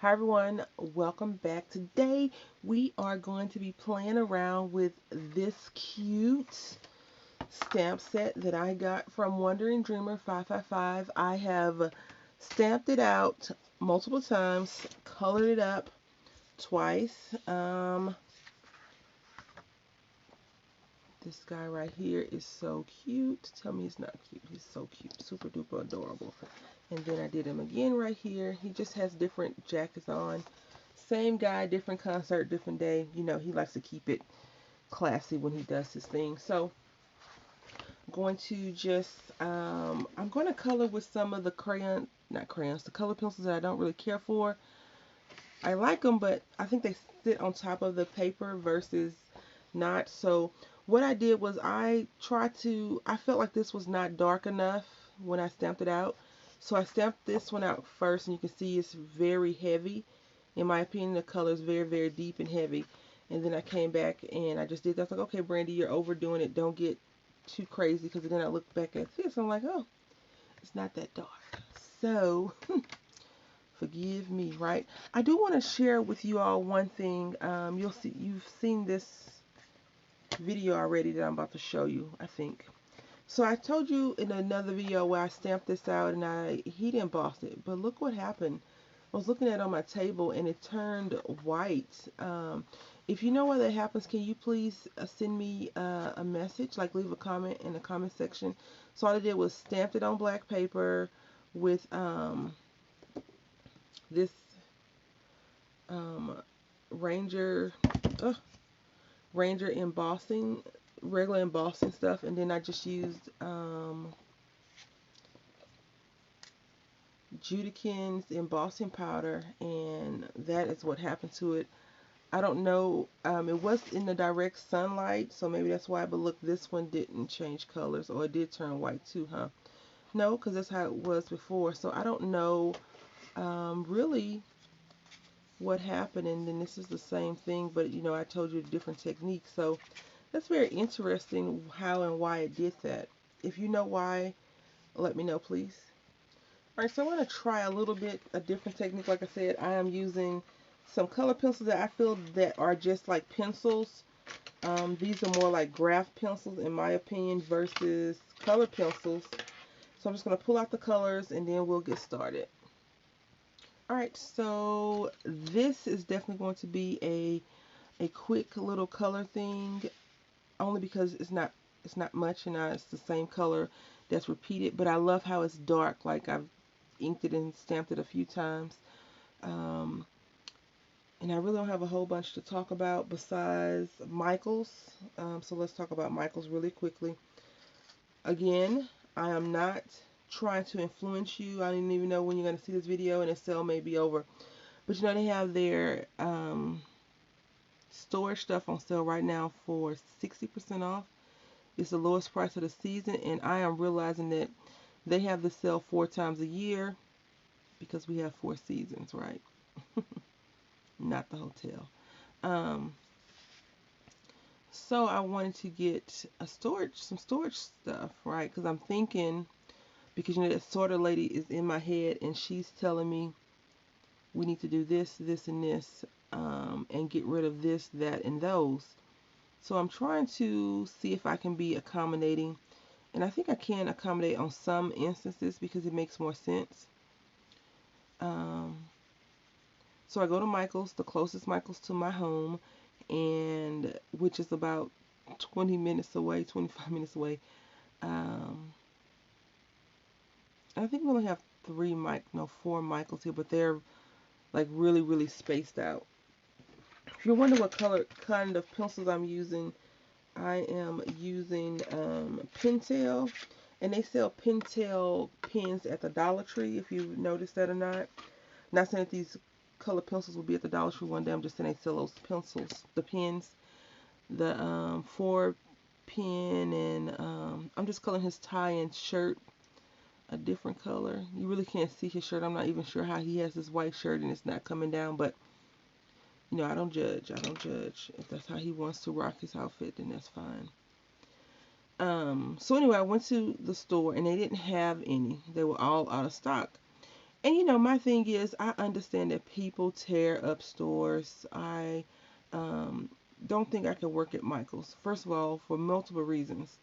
Hi everyone, welcome back. Today we are going to be playing around with this cute stamp set that I got from Wandering Dreamer 555. I have stamped it out multiple times, colored it up twice. This guy right here is so cute. Tell me he's not cute. He's so cute. Super duper adorable. And then I did him again right here. He just has different jackets on. Same guy, different concert, different day. You know, he likes to keep it classy when he does his thing. So I'm going to just, I'm going to color with some of the not crayons, the color pencils that I don't really care for. I like them, but I think they sit on top of the paper versus not. So what I did was I felt like this was not dark enough when I stamped it out. So I stamped this one out first, and you can see it's very heavy. In my opinion, the color is very, very deep and heavy. And then I came back and I just did that. I was like, okay, Brandy, you're overdoing it. Don't get too crazy. Because then I look back at this, I'm like, oh, it's not that dark. So forgive me, right? I do want to share with you all one thing. You've seen this video already that I'm about to show you, I think. So I told you in another video where I stamped this out and I heat embossed it, but look what happened. I was looking at it on my table and it turned white. If you know why that happens, can you please send me a message, like leave a comment in the comment section. So all I did was stamped it on black paper with this um, Ranger Ranger embossing, regular embossing stuff, and then I just used Judikin's embossing powder, and that is what happened to it. I don't know, it was in the direct sunlight, so maybe that's why, but look, this one didn't change colors, or it did turn white too, huh? No, because that's how it was before, so I don't know really what happened, and then this is the same thing, but you know, I told you a different technique, so that's very interesting how and why it did that. If you know why, let me know, please. Alright, so I'm going to try a little bit a different technique. Like I said, I am using some color pencils that I feel that are just like pencils. These are more like graph pencils in my opinion versus color pencils. So I'm just going to pull out the colors and then we'll get started. Alright, so this is definitely going to be a quick little color thing, only because it's not much and it's the same color that's repeated, but I love how it's dark. Like I've inked it and stamped it a few times. Um, and I really don't have a whole bunch to talk about besides Michael's. So let's talk about Michael's really quickly. Again, I am not trying to influence you. I didn't even know when you're going to see this video and the sale may be over. But you know, they have their storage stuff on sale right now for 60% off. It's the lowest price of the season, and I am realizing that they have the sale 4 times a year because we have 4 seasons, right? Not the hotel. Um, so I wanted to get some storage stuff, right? Because I'm thinking, because you know that sorter lady is in my head, and she's telling me we need to do this, this, and this, and get rid of this, that, and those. So I'm trying to see if I can be accommodating, and I think I can accommodate on some instances because it makes more sense. Um, so I go to Michael's, the closest Michael's to my home, and which is about 20 minutes away, 25 minutes away. Um, I think we only have 4 Michaels here, but they're like really, really spaced out. If you're wondering what kind of pencils I'm using, I am using Pentel, and they sell Pentel pens at the Dollar Tree, if you noticed that or not. Not saying that these color pencils will be at the Dollar Tree one day. I'm just saying they sell those pencils, the pens, the 4 pen, and I'm just coloring his tie and shirt a different color. You really can't see his shirt. I'm not even sure how he has this white shirt and it's not coming down, but you know, I don't judge. I don't judge. If that's how he wants to rock his outfit, then that's fine. So anyway, I went to the store and they didn't have any. They were all out of stock. And my thing is, I understand that people tear up stores. I um, don't think I could work at Michael's. First of all, for multiple reasons.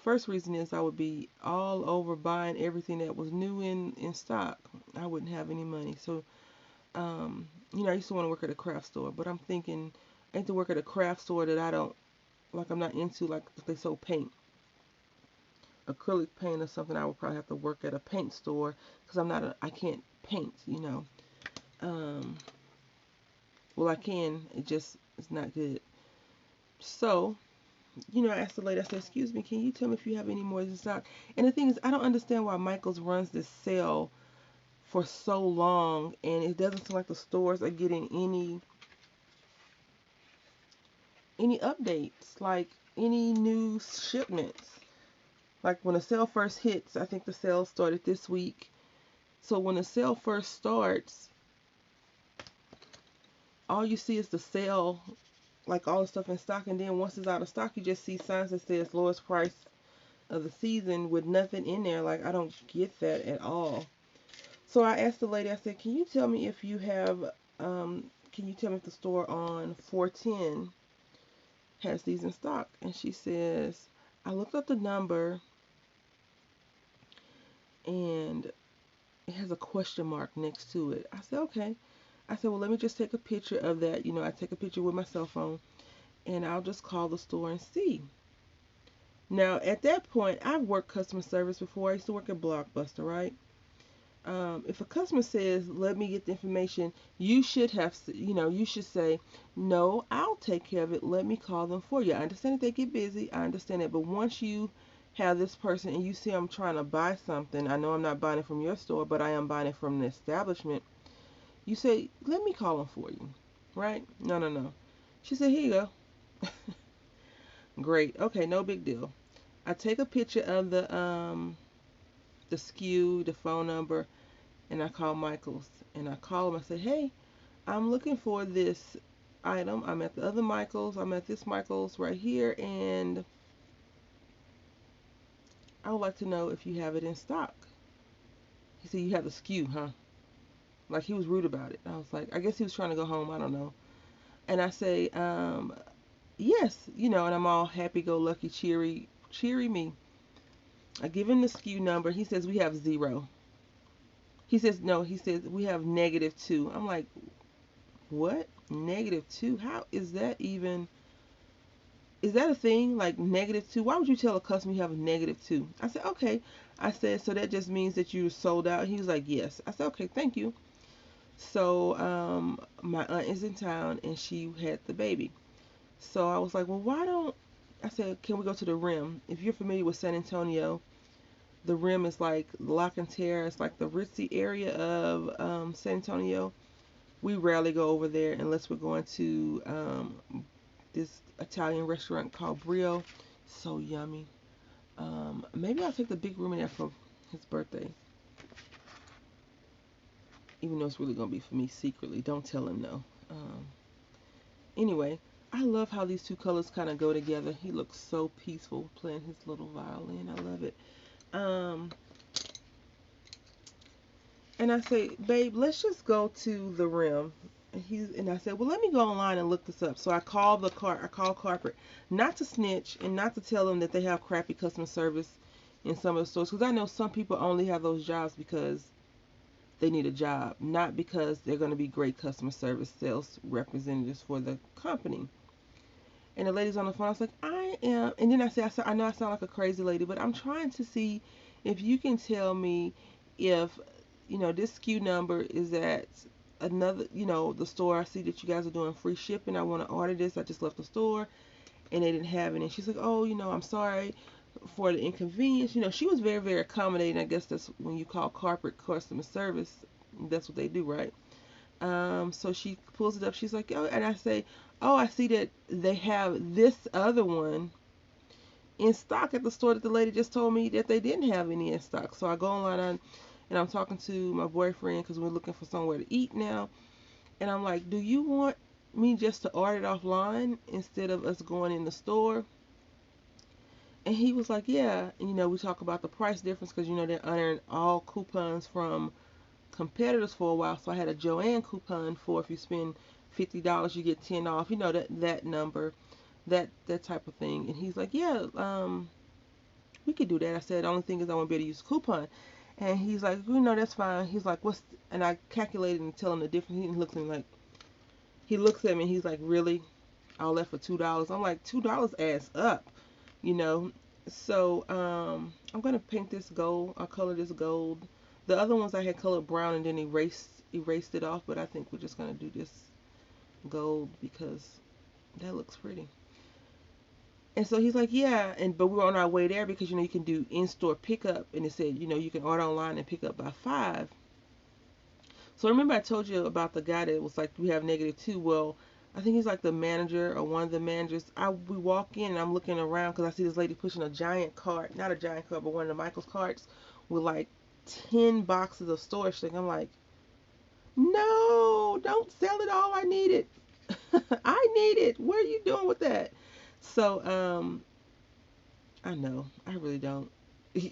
First reason is I would be all over buying everything that was new in stock. I wouldn't have any money. So, I used to want to work at a craft store, but I'm thinking I need to work at a craft store that I don't like. I'm not into, like if they sell paint, acrylic paint or something. I would probably have to work at a paint store because I can't paint. Um, well, I can. It's not good. So, I asked the lady, I said, excuse me, can you tell me if you have any more in stock? And the thing is, I don't understand why Michael's runs this sale for so long, and it doesn't seem like the stores are getting any updates, like any new shipments. Like when the sale first hits, I think the sale started this week. So when the sale first starts, all you see is the sale, like all the stuff in stock, and then once it's out of stock, you just see signs that says lowest price of the season with nothing in there. Like, I don't get that at all. So I asked the lady, I said, can you tell me if you have, can you tell me if the store on 410 has these in stock? And she says, I looked up the number and it has a question mark next to it. I said, okay. I said, well, let me just take a picture of that. I take a picture with my cell phone and I'll just call the store and see. Now, at that point, I've worked customer service before. I used to work at Blockbuster, right? If a customer says, let me get the information, you should you should say, no, I'll take care of it. Let me call them for you. I understand that they get busy. I understand that. But once you have this person and you see I'm trying to buy something, I know I'm not buying it from your store, but I am buying it from an establishment. You say, let me call them for you. Right? No, no, no. She said, here you go. Great. Okay, no big deal. I take a picture of the SKU, the phone number, and I call Michael's. And I call him. I say, hey, I'm looking for this item. I'm at the other Michael's. I'm at this Michael's right here, and I would like to know if you have it in stock. He said, you have the SKU, huh? Like, he was rude about it. I was like, I guess he was trying to go home. I don't know. And I say, yes, and I'm all happy-go-lucky, cheery me. I give him the SKU number. He says, we have 0. He says, no, he says, we have -2. I'm like, what? -2? How is that even? Is that a thing? Like -2? Why would you tell a customer you have a -2? I said, okay. I said, so that just means that you sold out? He was like, yes. I said, okay, thank you. So, my aunt is in town and she had the baby. So I was like, well, I said, can we go to the Rim? If you're familiar with San Antonio, the Rim is like Lock and Terra. It's like the ritzy area of San Antonio. We rarely go over there unless we're going to this Italian restaurant called Brio. So yummy. Maybe I'll take the big room in there for his birthday. Even though it's really going to be for me secretly. Don't tell him no. Anyway, I love how these two colors kind of go together. He looks so peaceful playing his little violin. I love it. Um, and I say, babe, let's just go to the Rim. And I said, well, let me go online and look this up. So I call corporate, not to snitch and not to tell them that they have crappy customer service in some of the stores, because I know some people only have those jobs because they need a job, not because they're going to be great customer service sales representatives for the company. And the lady's on the phone. I was like, I am. And then I know I sound like a crazy lady, but I'm trying to see if you can tell me if, this SKU number is at another, the store. I see that you guys are doing free shipping. I want to order this. I just left the store and they didn't have it. And she's like, oh, I'm sorry for the inconvenience. She was very, very accommodating. I guess that's when you call corporate customer service. That's what they do, right? So she pulls it up. She's like, oh, and I say, oh, I see that they have this other one in stock at the store that the lady just told me that they didn't have any in stock. So I go online and I'm talking to my boyfriend because we're looking for somewhere to eat now. And I'm like, do you want me just to order it offline instead of us going in the store? And he was like, yeah. And, we talk about the price difference because, they're honoring all coupons from competitors for a while. So I had a Joanne coupon for if you spend $50, you get 10 off. That number, that type of thing. And he's like, yeah, we could do that. I said, the only thing is I won't be able to use a coupon. And he's like, that's fine. He's like, and I calculated and tell him the difference. He looks at me like, he looks at me and he's like, really? All that for $2? I'm like, $2 adds up, you know. So I'm gonna paint this gold. I'll color this gold. The other ones I had colored brown and then erased it off, but I think we're just gonna do this gold because that looks pretty. And so he's like, yeah, but we were on our way there because you can do in-store pickup, and it said you can order online and pick up by 5. So remember I told you about the guy that was like, we have -2. Well, I think he's like the manager or one of the managers. We walk in and I'm looking around because I see this lady pushing a giant cart, not a giant cart, but one of the Michael's carts with like 10 boxes of storage thing. I'm like, no, don't sell it all. I need it. I need it. What are you doing with that? So, I know. I really don't.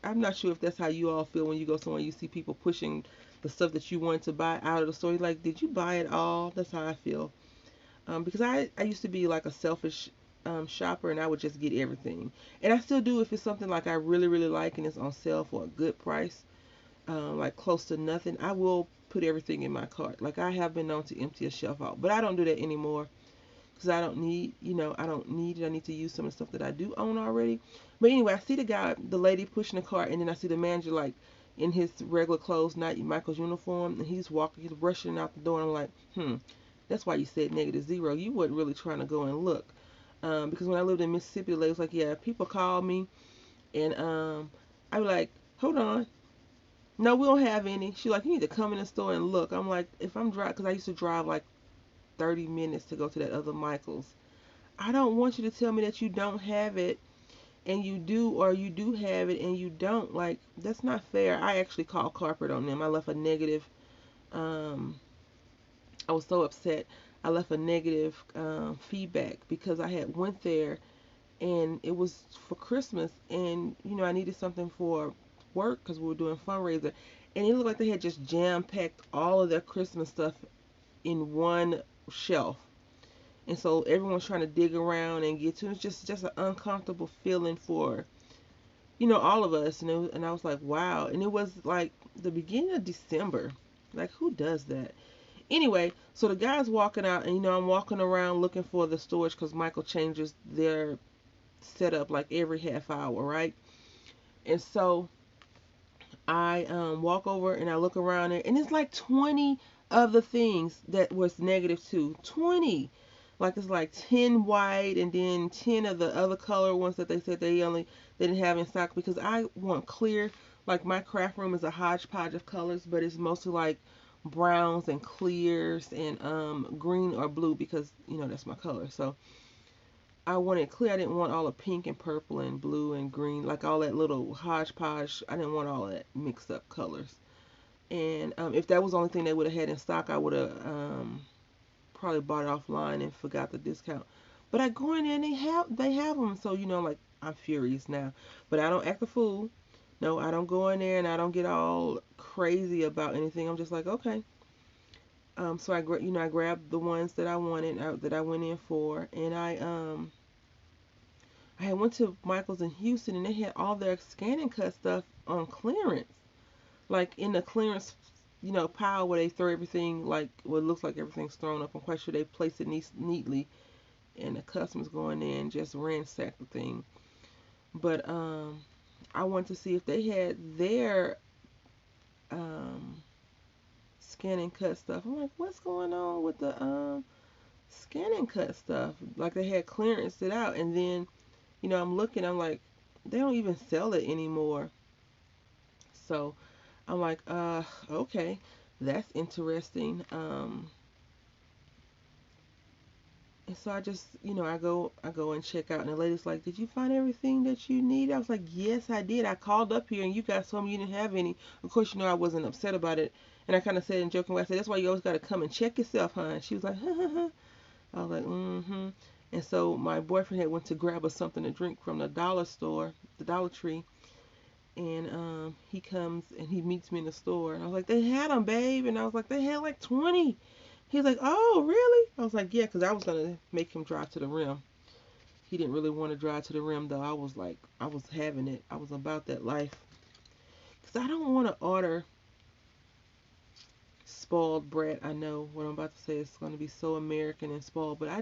I'm not sure if that's how you all feel when you go somewhere you see people pushing the stuff that you wanted to buy out of the store. You're like, did you buy it all? That's how I feel. Because I used to be like a selfish shopper and I would just get everything. And I still do if it's something like I really, really like and it's on sale for a good price, like close to nothing. I will put everything in my cart. Like I have been known to empty a shelf out. But I don't do that anymore because I don't need, I don't need it. I need to use some of the stuff that I do own already. But anyway, I see the lady pushing the cart, and then I see the manager like in his regular clothes, not Michael's uniform, and he's rushing out the door. And I'm like, that's why you said -0. You weren't really trying to go and look. Because when I lived in Mississippi, the lady was like, yeah, people call me, and I was like, hold on. No, we don't have any. She's like, you need to come in the store and look. I'm like, if I'm driving, because I used to drive like 30 minutes to go to that other Michael's. I don't want you to tell me that you don't have it and you do, or you do have it and you don't. Like, that's not fair. I actually called corporate on them. I left a negative, um, I was so upset. I left a negative feedback because I had went there and it was for Christmas and, I needed something for work because we were doing fundraiser. And it looked like they had just jam-packed all of their Christmas stuff in one shelf. And so everyone's trying to dig around and get to it. It's just an uncomfortable feeling for all of us. And I was like, wow. And it was like the beginning of December. Like, who does that? Anyway, so the guy's walking out, and I'm walking around looking for the storage because Michael changes their setup like every half hour, right? And so I walk over and I look around there, and it's like 20 of the things that was -2. 20. Like it's like 10 white and then 10 of the other color ones that they said they didn't have in stock because I want clear. Like my craft room is a hodgepodge of colors, but it's mostly like browns and clears and green or blue because that's my color. So I wanted clear. I didn't want all the pink and purple and blue and green, like all that little hodgepodge. I didn't want all that mixed up colors. And if that was the only thing they would have had in stock, I would have probably bought it offline and forgot the discount. But I go in there and they have them. So like I'm furious now. But I don't act a fool. No, I don't go in there and I don't get all crazy about anything. I'm just like, okay. So I grabbed the ones that I wanted, that I went in for, and I had went to Michael's in Houston and they had all their scan and cut stuff on clearance. Like in the clearance, pile where they throw everything, like what looks like everything's thrown up. I'm quite sure they place it neatly and the customers go in there and just ransack the thing. But I wanted to see if they had their um scan and cut stuff. I'm like, what's going on with the scan and cut stuff? Like they had clearance it out, and then I'm looking, I'm like, they don't even sell it anymore. So I'm like, okay, that's interesting. And so I just, I go and check out, and the lady's like, did you find everything that you need? I was like, yes, I did. I called up here, and you guys told me you didn't have any. Of course, I wasn't upset about it, and I kind of said in joking way, I said, that's why you always got to come and check yourself, huh? And she was like, ha ha ha. I was like, mm-hmm. And so my boyfriend had went to grab us something to drink from the dollar store, the Dollar Tree, and he comes and he meets me in the store. And I was like, they had them, babe. And I was like, they had like 20. He's like, oh, really? I was like, yeah, because I was going to make him drive to the rim. He didn't really want to drive to the rim, though. I was like, I was having it. I was about that life. Because I don't want to order spoiled brat. I know what I'm about to say is going to be so American and spoiled, but I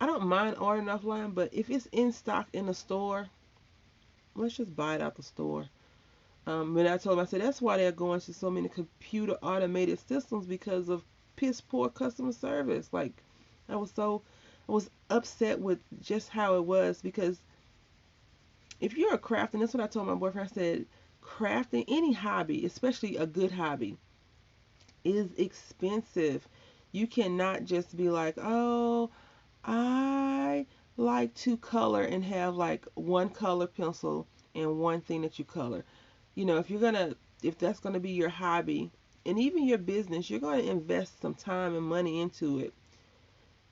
don't mind ordering offline, but if it's in stock in the store, let's just buy it out the store. But I told him, I said, that's why they're going to so many computer automated systems because of piss poor customer service. Like, I was upset with just how it was because if you're a crafter, and that's what I told my boyfriend, I said, crafting, any hobby, especially a good hobby, is expensive. You cannot just be like, oh, I like to color and have like one color pencil and one thing that you color. You know, if that's gonna be your hobby and even your business, you're gonna invest some time and money into it.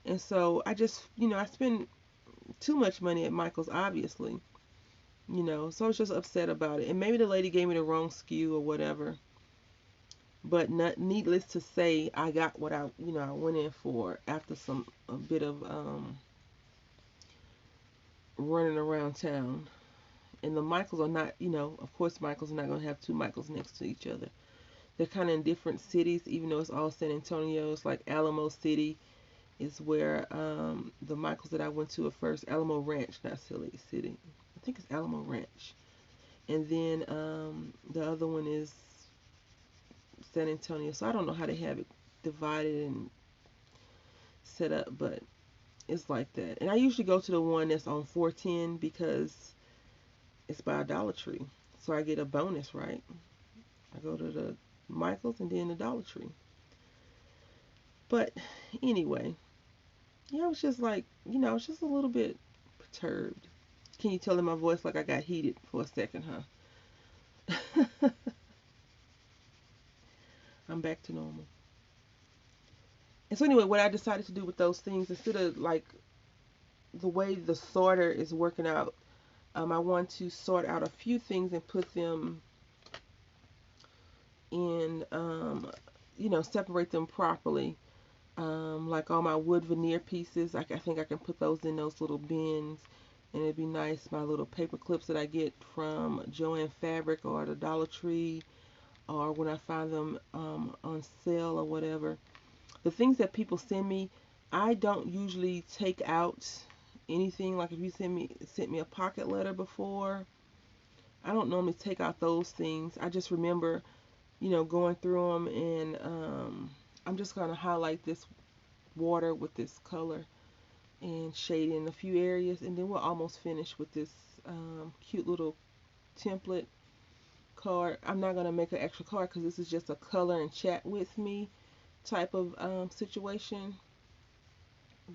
And so I just, I spend too much money at Michael's, obviously. So I was just upset about it. And maybe the lady gave me the wrong SKU or whatever. But not needless to say, I got what I went in for after a bit of running around town. And the Michaels are not, of course, Michaels are not going to have two Michaels next to each other. They're kind of in different cities, even though it's all San Antonio. It's like Alamo City is where the Michaels that I went to at first, Alamo Ranch, not Silly City. I think it's Alamo Ranch. And then the other one is San Antonio. So I don't know how they have it divided and set up, but it's like that. And I usually go to the one that's on 410 because it's by a Dollar Tree. So I get a bonus, right? I go to the Michaels and then the Dollar Tree. But anyway, yeah, I was just like, I was just a little bit perturbed. Can you tell in my voice like I got heated for a second, huh? I'm back to normal. And so anyway, what I decided to do with those things, instead of like the way the sorter is working out, I want to sort out a few things and put them in, separate them properly. Like all my wood veneer pieces, I think I can put those in those little bins, and it'd be nice. My little paper clips that I get from Joann Fabric or the Dollar Tree, or when I find them on sale or whatever. The things that people send me, I don't usually take out anything. Like if you sent me a pocket letter before, I don't normally take out those things. I just remember, going through them, and I'm just gonna highlight this water with this color and shade in a few areas, and then we're almost finished with this cute little template card. I'm not gonna make an extra card because this is just a color and chat with me type of situation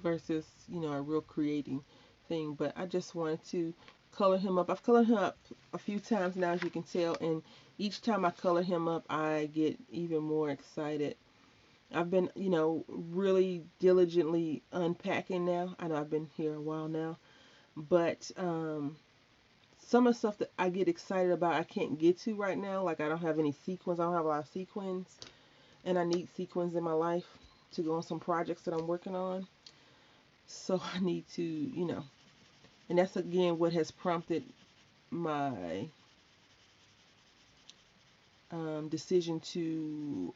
versus a real creating thing. But I just wanted to color him up. I've colored him up a few times now, as you can tell, and each time I color him up I get even more excited. I've been, really diligently unpacking now. I know I've been here a while now, but some of the stuff that I get excited about I can't get to right now. Like I don't have any sequins. I don't have a lot of sequins, and I need sequins in my life to go on some projects that I'm working on. So I need to, and that's again what has prompted my decision to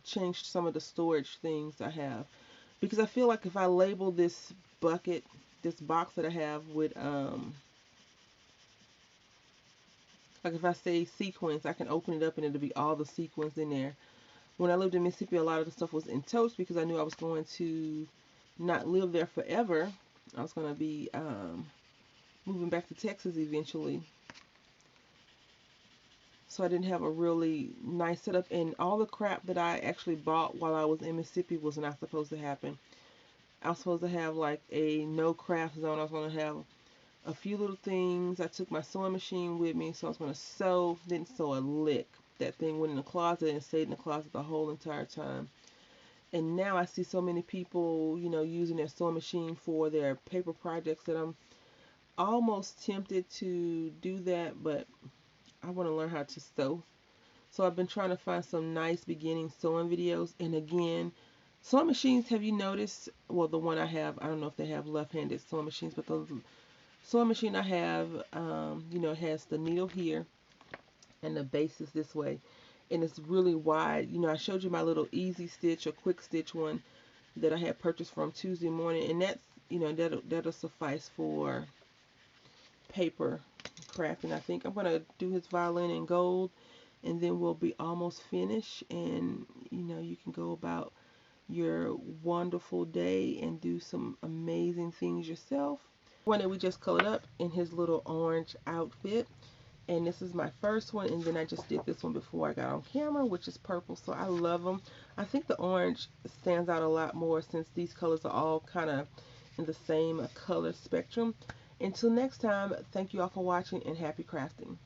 change some of the storage things I have, because I feel like if I label this bucket, this box that I have with like if I say sequins, I can open it up and it'll be all the sequins in there. When I lived in Mississippi, a lot of the stuff was in totes because I knew I was going to not live there forever. I was going to be moving back to Texas eventually. So I didn't have a really nice setup, and all the crap that I actually bought while I was in Mississippi was not supposed to happen. I was supposed to have like a no craft zone. I was going to have a few little things. I took my sewing machine with me, so I was going to sew. Didn't sew a lick. That thing went in the closet and stayed in the closet the whole entire time. And now I see so many people, you know, using their sewing machine for their paper projects that I'm almost tempted to do that, but I want to learn how to sew. So I've been trying to find some nice beginning sewing videos. And again, sewing machines, have you noticed? Well, the one I have, I don't know if they have left-handed sewing machines, but the sewing machine I have, you know, it has the needle here and the base is this way. And it's really wide. You know, I showed you my little easy stitch or quick stitch one that I had purchased from Tuesday morning. And that's, you know, that'll suffice for paper crafting. I think I'm going to do his violin in gold, and then we'll be almost finished, and you know, you can go about your wonderful day and do some amazing things yourself. One that we just colored up in his little orange outfit, and this is my first one, and then I just did this one before I got on camera, which is purple. So I love them. I think the orange stands out a lot more since these colors are all kind of in the same color spectrum. Until next time, thank you all for watching and happy crafting.